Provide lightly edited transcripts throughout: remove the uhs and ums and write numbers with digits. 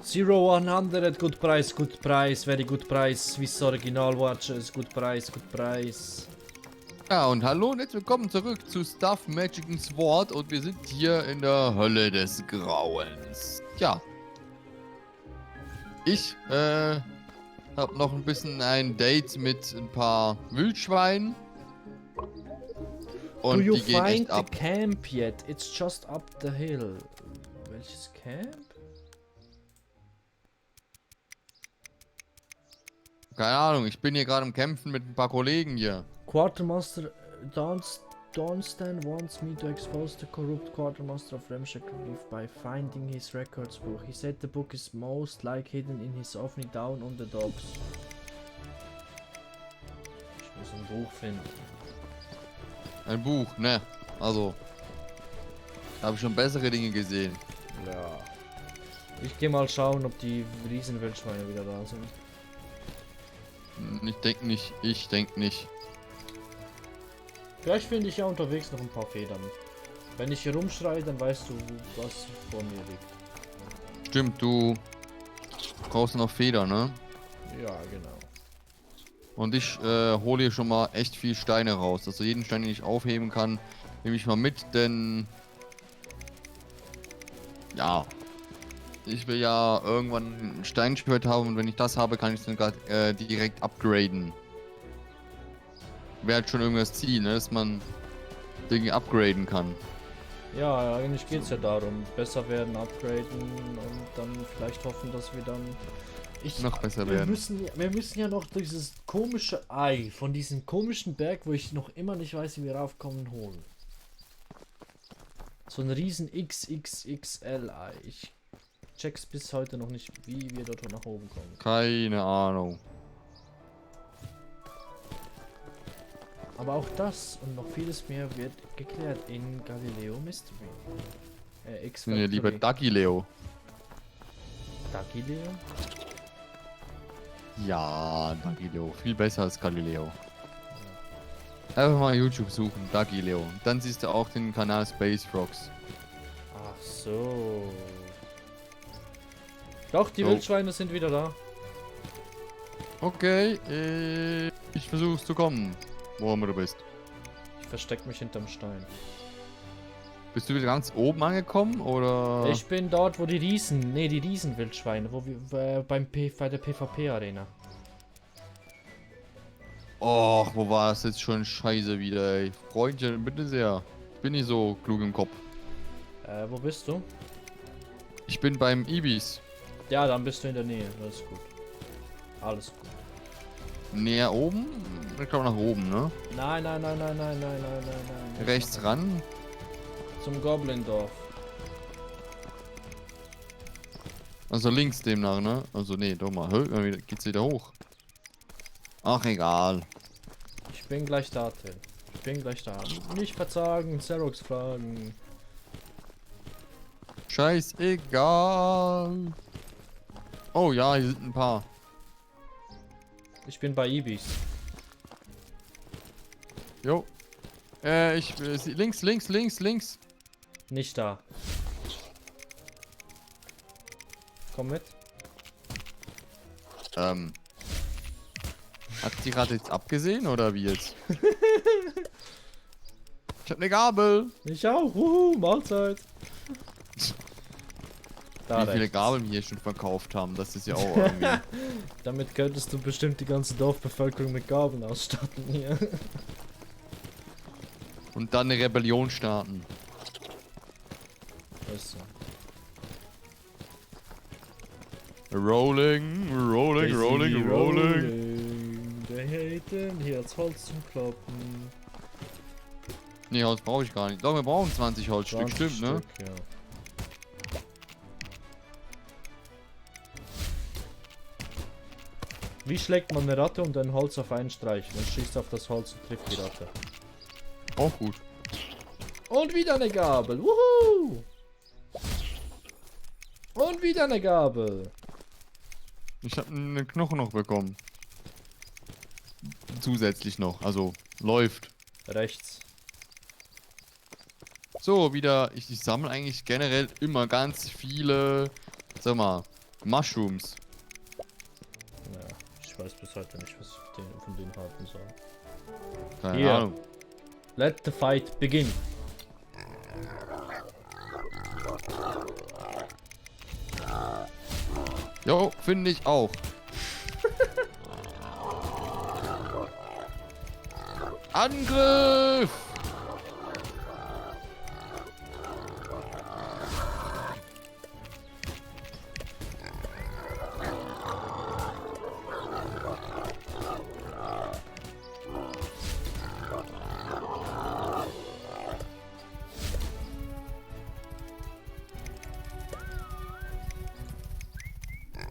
0-100, good price, very good price. Swiss Original Watches, good price, good price. Ja, und hallo und herzlich willkommen zurück zu Stuff Magic and Sword und wir sind hier in der Hölle des Grauens. Tja. Ich, hab noch ein bisschen ein Date mit ein paar Wildschweinen. Do Und you die gehen find echt the ab. camp yet? It's just up the hill. Welches Camp? Keine Ahnung, ich bin hier gerade im Kämpfen mit ein paar Kollegen hier. Quartermaster Dawnstan wants me to expose the corrupt Quartermaster of Remshak Relief by finding his records book. He said the book is most like hidden in his Ovni down on the docks. Ich muss ein Buch finden. Ein Buch, ne? Also, da habe ich schon bessere Dinge gesehen. Ja. Ich gehe mal schauen, ob die Riesenwildschweine wieder da sind. Ich denke nicht, Vielleicht finde ich ja unterwegs noch ein paar Federn. Wenn ich hier rumschreie, dann weißt du, was vor mir liegt. Stimmt, du brauchst noch Feder, ne? Ja, genau. Und ich hole hier schon mal echt viel Steine raus. Also jeden Stein, den ich aufheben kann, nehme ich mal mit, denn... Ja. Ich will ja irgendwann ein Steinschwert haben und wenn ich das habe, kann ich es dann direkt upgraden. Wäre halt schon irgendwas Ziel, ne? Dass man Dinge upgraden kann. Ja, eigentlich geht es ja darum, besser werden, upgraden und dann vielleicht hoffen, dass wir dann... Noch besser werden. Wir müssen ja noch dieses komische Ei von diesem komischen Berg, wo ich noch immer nicht weiß, wie wir raufkommen, holen. So ein riesen XXXL-Ei. Ich check's bis heute noch nicht, wie wir dort nach oben kommen. Keine Ahnung. Aber auch das und noch vieles mehr wird geklärt in Galileo Mystery. Ich bin ja lieber Dagileo. Galileo? Ja, Dagileo. Viel besser als Galileo. Einfach mal YouTube suchen, Dagileo. Dann siehst du auch den Kanal Space Frogs. Ach so. Doch, die So. Wildschweine sind wieder da. Okay, ich versuch's zu kommen, wo immer du bist. Ich versteck mich hinterm Stein. Bist du wieder ganz oben angekommen, oder? Ich bin dort, wo die Riesenwildschweine, wo wir bei der PvP-Arena. Och, wo war das jetzt schon scheiße wieder, ey. Freundchen, bitte sehr. Ich bin nicht so klug im Kopf. Wo bist du? Ich bin beim Ibis. Ja, dann bist du in der Nähe. Das ist gut. Alles gut. Näher oben? Ich glaube nach oben, ne? Nein. Rechts ran. Zum Goblindorf. Also links demnach, ne? Also nee, doch mal. Hä? Geht's wieder hoch? Ach, egal. Ich bin gleich da, Till. Ich bin gleich da. Nicht verzagen, Xerox fragen. Scheißegal. Oh ja, hier sind ein paar. Ich bin bei Ibis. Jo. Links. Nicht da. Komm mit. Hat die gerade jetzt abgesehen oder wie jetzt? Ich hab eine Gabel. Ich auch. Mahlzeit. Da Wie viele rechts. Gabeln wir hier schon verkauft haben, das ist ja auch irgendwie. Damit könntest du bestimmt die ganze Dorfbevölkerung mit Gabeln ausstatten hier. Und dann eine Rebellion starten. Ist so. Rolling. Der Haten, hier als Holz zum Kloppen. Nee, Holz brauche ich gar nicht. Doch, wir brauchen 20 Holzstück, 20 stimmt, ne? Stück, ja. Wie schlägt man eine Ratte und ein Holz auf einen Streich? Man schießt auf das Holz und trifft die Ratte. Auch gut. Und wieder eine Gabel. Wuhu! Und wieder eine Gabel. Ich habe einen Knochen noch bekommen. Zusätzlich noch, also läuft. Rechts. So, wieder, ich sammle eigentlich generell immer ganz viele, sag mal, Mushrooms. Ja, ich weiß bis heute nicht, was ich von denen halten soll. Keine Hier. Ahnung. Let the fight begin. Jo, finde ich auch. Angriff!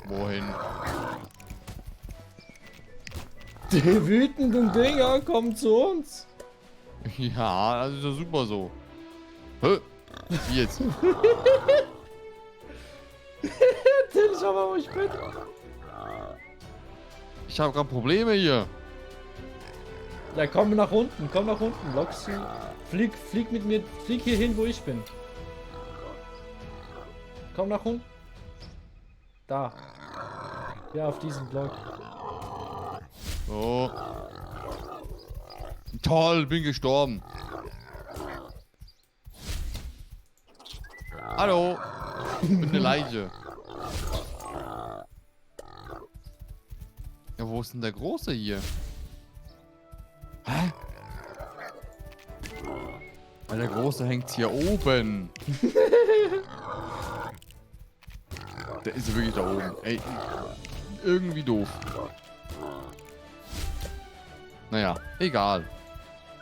Wohin? Die wütenden Dinger kommen zu uns. Ja, das ist ja super so. Hä? Wie jetzt? Erzähl ich aber, wo ich bin. Ich habe gerade Probleme hier. Ja, komm nach unten, Loxy. Flieg mit mir, flieg hier hin, wo ich bin. Komm nach unten. Da. Ja, auf diesem Block. So. Toll, bin gestorben. Hallo. Ich bin eine Leiche. Ja, wo ist denn der Große hier? Hä? Weil der Große hängt hier oben. Der ist wirklich da oben. Ey, irgendwie doof. Naja, egal.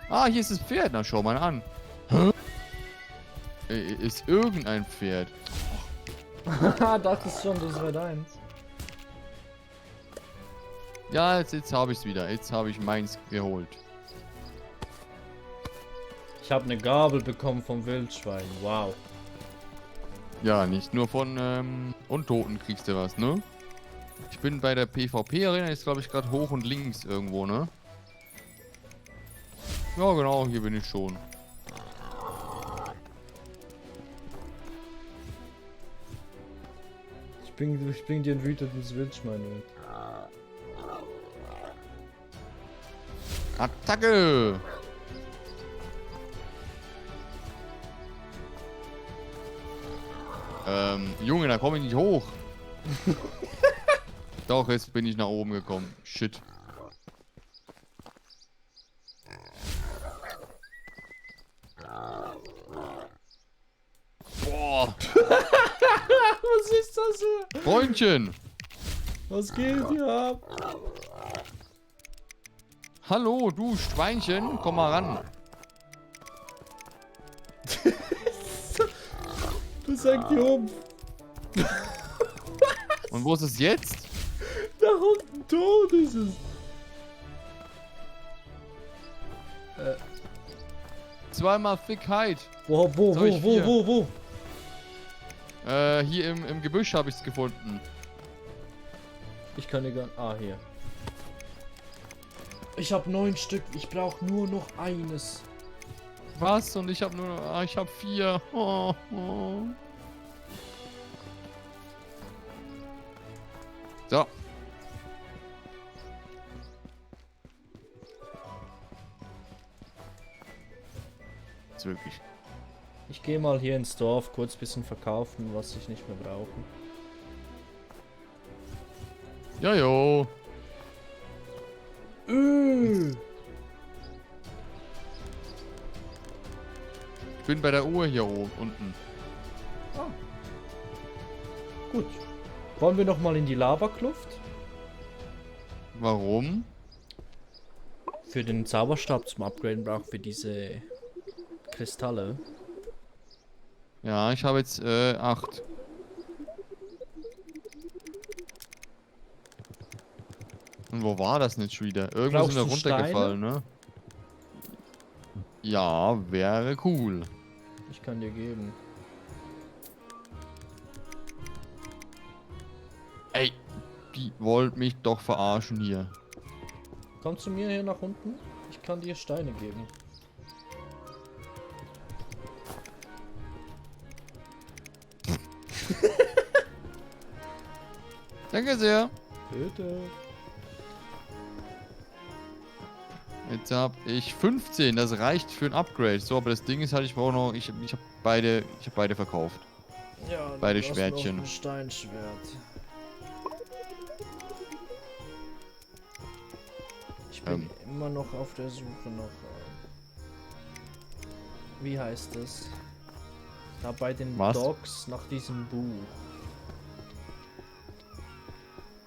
Ah, hier ist das Pferd. Na, schau mal an. Hä? Ist irgendein Pferd. Haha, dachtest schon, das wäre deins. Ja, jetzt habe ich es wieder. Jetzt habe ich meins geholt. Ich habe eine Gabel bekommen vom Wildschwein. Wow. Ja, nicht nur von Untoten kriegst du was, ne? Ich bin bei der PvP-Arena, jetzt glaube ich gerade hoch und links irgendwo, ne? Ja, genau, hier bin ich schon. Ich bring dir ein wütendes Wildschwein mit. Attacke! Junge, da komme ich nicht hoch. Doch, jetzt bin ich nach oben gekommen. Shit. Boah. Was ist das hier? Freundchen. Was geht hier ab? Hallo, du Schweinchen. Komm mal ran. Du sagst hier oben. Und wo ist es jetzt? Da unten tot ist es. Zweimal Fickheit. Wo? Soll ich vier? Hier im Gebüsch habe ich es gefunden. Ich kann dir gar nicht. Ah, hier. Ich habe 9 Stück. Ich brauche nur noch eines. Was? Und ich habe nur... Ah, ich habe 4. Oh, oh. So. Ist wirklich. Ich gehe mal hier ins Dorf, kurz ein bisschen verkaufen, was ich nicht mehr brauche. Jojo. Ich bin bei der Uhr hier oben unten. Ah. Gut. Wollen wir noch mal in die Lavakluft? Warum? Für den Zauberstab zum Upgraden brauchen wir diese Kristalle. Ja, ich habe jetzt 8. Und wo war das nicht schon wieder? Irgendwo Brauchst sind wir du runtergefallen, ne? Ja, wäre cool. Ich kann dir geben. Ey, die wollt mich doch verarschen hier. Komm zu mir hier nach unten. Ich kann dir Steine geben. Danke sehr. Bitte. Jetzt habe ich 15. Das reicht für ein Upgrade. So, aber das Ding ist halt, ich brauche noch. Ich habe beide verkauft. Ja, Beide du hast Schwertchen. noch ein Steinschwert. Ich bin immer noch auf der Suche nach. Wie heißt es? Da bei den Was? Dogs nach diesem Buch.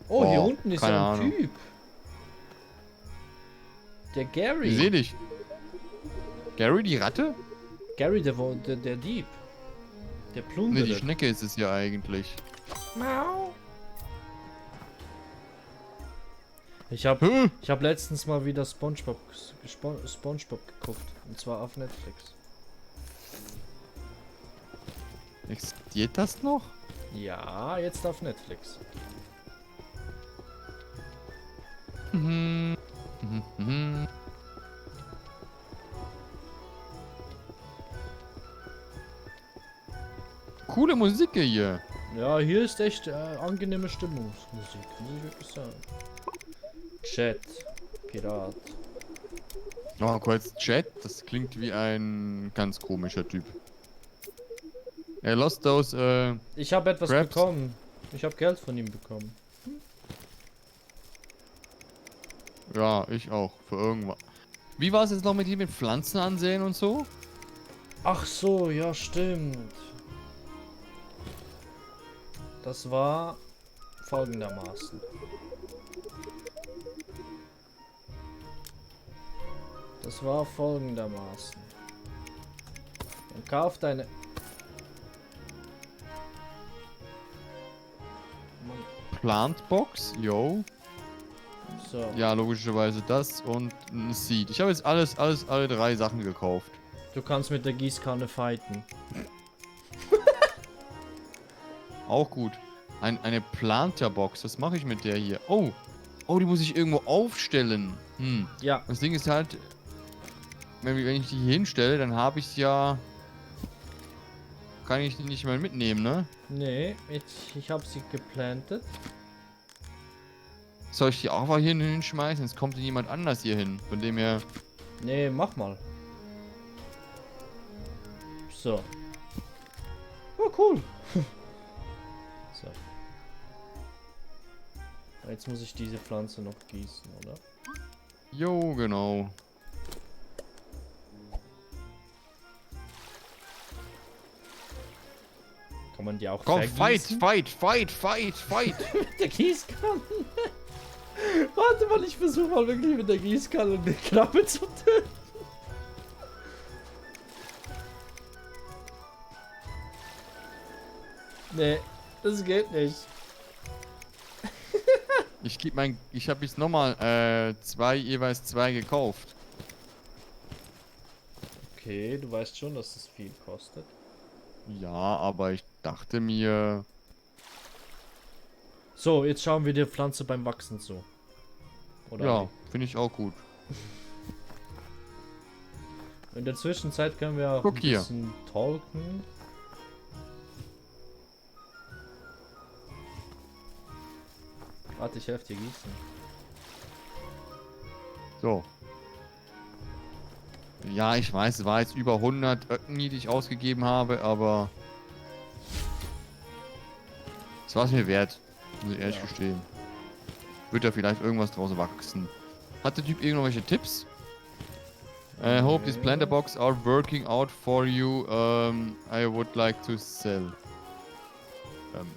Oh, hier Boah, unten ist keine ja ein Ahnung. Typ. Der Gary. Ich seh dich. Gary, die Ratte? Gary, der Dieb. Der Ne, die Plunderer. Schnecke ist es ja eigentlich. Mau. Ich Hä? hab letztens mal wieder SpongeBob geguckt. Und zwar auf Netflix. Existiert das noch? Ja, jetzt auf Netflix. Mhm. Mhm. Mhm. Coole Musik hier. Ja, hier ist echt angenehme Stimmungsmusik, muss ich wirklich sagen. Chat. Pirat. Noch kurz Chat. Das klingt wie ein ganz komischer Typ. Er lost those, Ich habe etwas Crabs. bekommen. Ich habe Geld von ihm bekommen. Ja, ich auch. Für irgendwas. Wie war es jetzt noch mit ihm mit Pflanzen ansehen und so? Ach so, ja, stimmt. Das war folgendermaßen. Man kauft eine... Plantbox, yo. So. Ja, logischerweise das und ein Seed. Ich habe jetzt alle drei Sachen gekauft. Du kannst mit der Gießkanne fighten. Auch gut. Eine Planterbox. Was mache ich mit der hier? Oh. Oh, die muss ich irgendwo aufstellen. Hm. Ja. Das Ding ist halt, wenn ich die hier hinstelle, dann habe ich ja... Kann ich die nicht mehr mitnehmen, ne? Nee, ich habe sie geplantet. Soll ich die auch mal hier hinschmeißen? Jetzt kommt jemand anders hier hin. Von dem her... Nee, mach mal. So. Oh, cool. So. Jetzt muss ich diese Pflanze noch gießen, oder? Jo, genau. Kann man die auch Komm, fight, vergießen? fight! Mit der Gießkanne. Warte mal, ich versuche mal wirklich mit der Gießkanne eine Krabbe zu töten. Nee, das geht nicht. Ich habe jetzt nochmal jeweils zwei gekauft. Okay, du weißt schon, dass es viel kostet. Ja, aber ich dachte mir... So, jetzt schauen wir der Pflanze beim Wachsen zu. Oder Ja, finde ich auch gut. in der Zwischenzeit können wir auch Guck ein hier. bisschen talken. Warte, ich helfe dir gießen. So. Ja, ich weiß, es war jetzt über 100 Öcken, die ich ausgegeben habe, aber... Es war es mir wert, muss ich ehrlich Ja. gestehen. Wird da vielleicht irgendwas draus wachsen. Hat der Typ irgendwelche Tipps? Hope these planter box are working out for you. I would like to sell.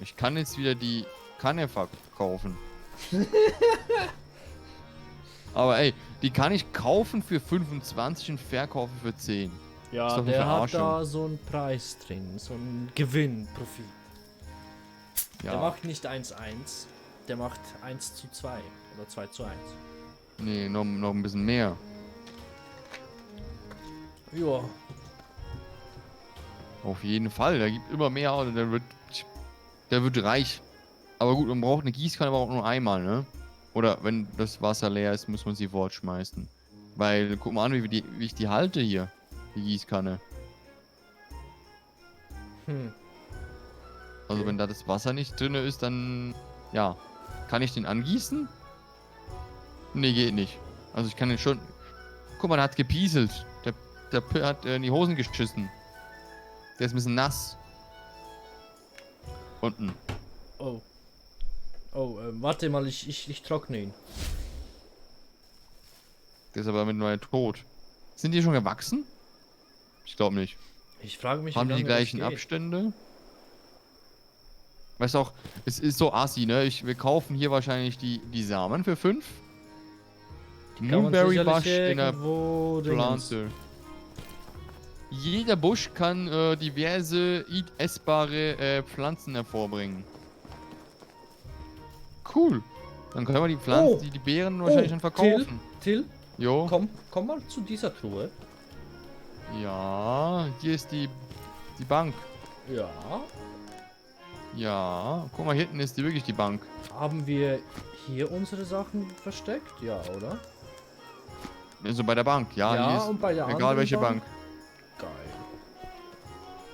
Ich kann jetzt wieder die Kanne verkaufen. Aber ey, die kann ich kaufen für 25 und verkaufen für 10. Ist Ja, doch eine der hat Verarschung. da so einen Preis drin, so einen Gewinn, Profit. Der Ja, macht nicht 1-1, der macht 1:2 oder 2:1. nee, noch ein bisschen mehr. Ja, Auf jeden Fall, der gibt immer mehr aus und der wird reich. Aber gut, man braucht eine Gießkanne aber auch nur einmal, ne? Oder wenn das Wasser leer ist, muss man sie fortschmeißen. Weil, guck mal an, wie ich die halte hier, die Gießkanne. hm. Also Okay. wenn da das Wasser nicht drin ist, dann, ja, Kann ich den angießen? Nee, geht nicht. Also ich kann den schon... Guck mal, der hat gepieselt. Der hat in die Hosen geschissen. Der ist ein bisschen nass. Unten. Oh. Oh, warte mal, ich trockne ihn. Der ist aber mittlerweile tot. Sind die schon gewachsen? Ich glaube nicht. Ich frage mich, Haben wie die lange das gleichen geht. Abstände? Weißt du auch, es ist so assi, ne? Wir kaufen hier wahrscheinlich die Samen für 5. Kann man Moonberry sicherlich Bush in der irgendwo dingens. Pflanze. Jeder Busch kann diverse essbare Pflanzen hervorbringen. Cool. Dann können wir die Pflanzen, die Beeren wahrscheinlich schon verkaufen. Till, Jo. komm mal zu dieser Truhe. Ja, hier ist die Bank. Ja. Ja, guck mal, hinten ist wirklich die Bank. Haben wir hier unsere Sachen versteckt? Ja, oder? Also bei der Bank, ja. Ja, Hier ist und bei der egal anderen welche Bank? Bank. Geil.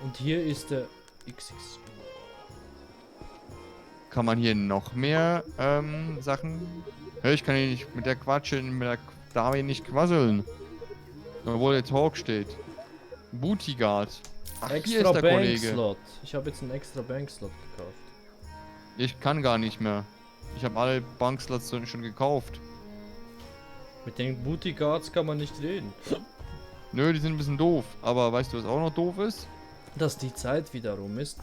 Und hier ist der XX. Kann man hier noch mehr Sachen... Hör, ich kann hier nicht mit der quatschen, mit der Dame nicht quasseln. Obwohl der Talk steht. Booty Guard. Ach, hier Extra ist der Kollege. Bankslot. Ich habe jetzt einen extra Bankslot gekauft. Ich kann gar nicht mehr. Ich habe alle Bankslots schon gekauft. Mit den Booty Guards kann man nicht reden. Nö, die sind ein bisschen doof. Aber weißt du, was auch noch doof ist? Dass die Zeit wieder rum ist.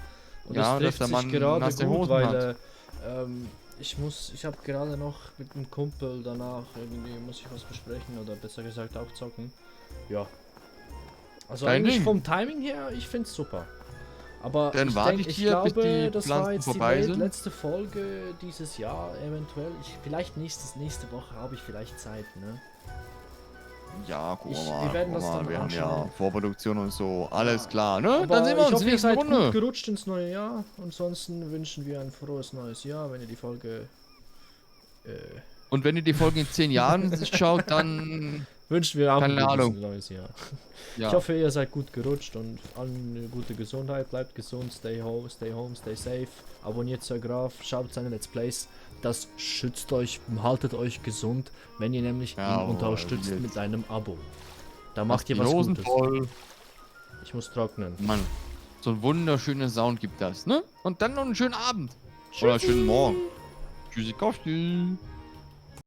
Und Ja, das dass trifft der sich Mann gerade nasse gut, Hosen weil hat. ich habe gerade noch mit einem Kumpel danach irgendwie muss ich was besprechen oder besser gesagt auch zocken. Ja. Also Dein eigentlich Ding. vom Timing her, ich find's super. Aber Dann warte ich hier, bis glaube, die das Pflanzen war jetzt vorbei die sind. letzte Folge dieses Jahr eventuell. Vielleicht nächste Woche habe ich vielleicht Zeit, ne? Ja, guck Wir mal. werden Guck das mal. dann Wir haben ja anschauen. Vorproduktion und so. Alles klar, ne? Aber Dann sehen wir ich uns hoffe, ihr nächste seid gut Runde. gerutscht ins neue Jahr. Ansonsten wünschen wir ein frohes neues Jahr, wenn ihr die Folge Und wenn ihr die Folge in 10 Jahren schaut, dann... wünschen wir auch ein Keine gutes Ahnung. neues Jahr. Ja. Ich hoffe, ihr seid gut gerutscht und allen eine gute Gesundheit. Bleibt gesund, stay home, stay safe. Abonniert Sir Graf, schaut seine Let's Plays. Das schützt euch, haltet euch gesund, wenn ihr nämlich Ja, ihn unterstützt jetzt. mit einem Abo. Da Macht macht ihr die was Hosen Gutes. voll. Ich muss trocknen. Mann, so ein wunderschöner Sound gibt das, ne? Und dann noch einen schönen Abend. Oder einen schönen Morgen. Tschüssikowski.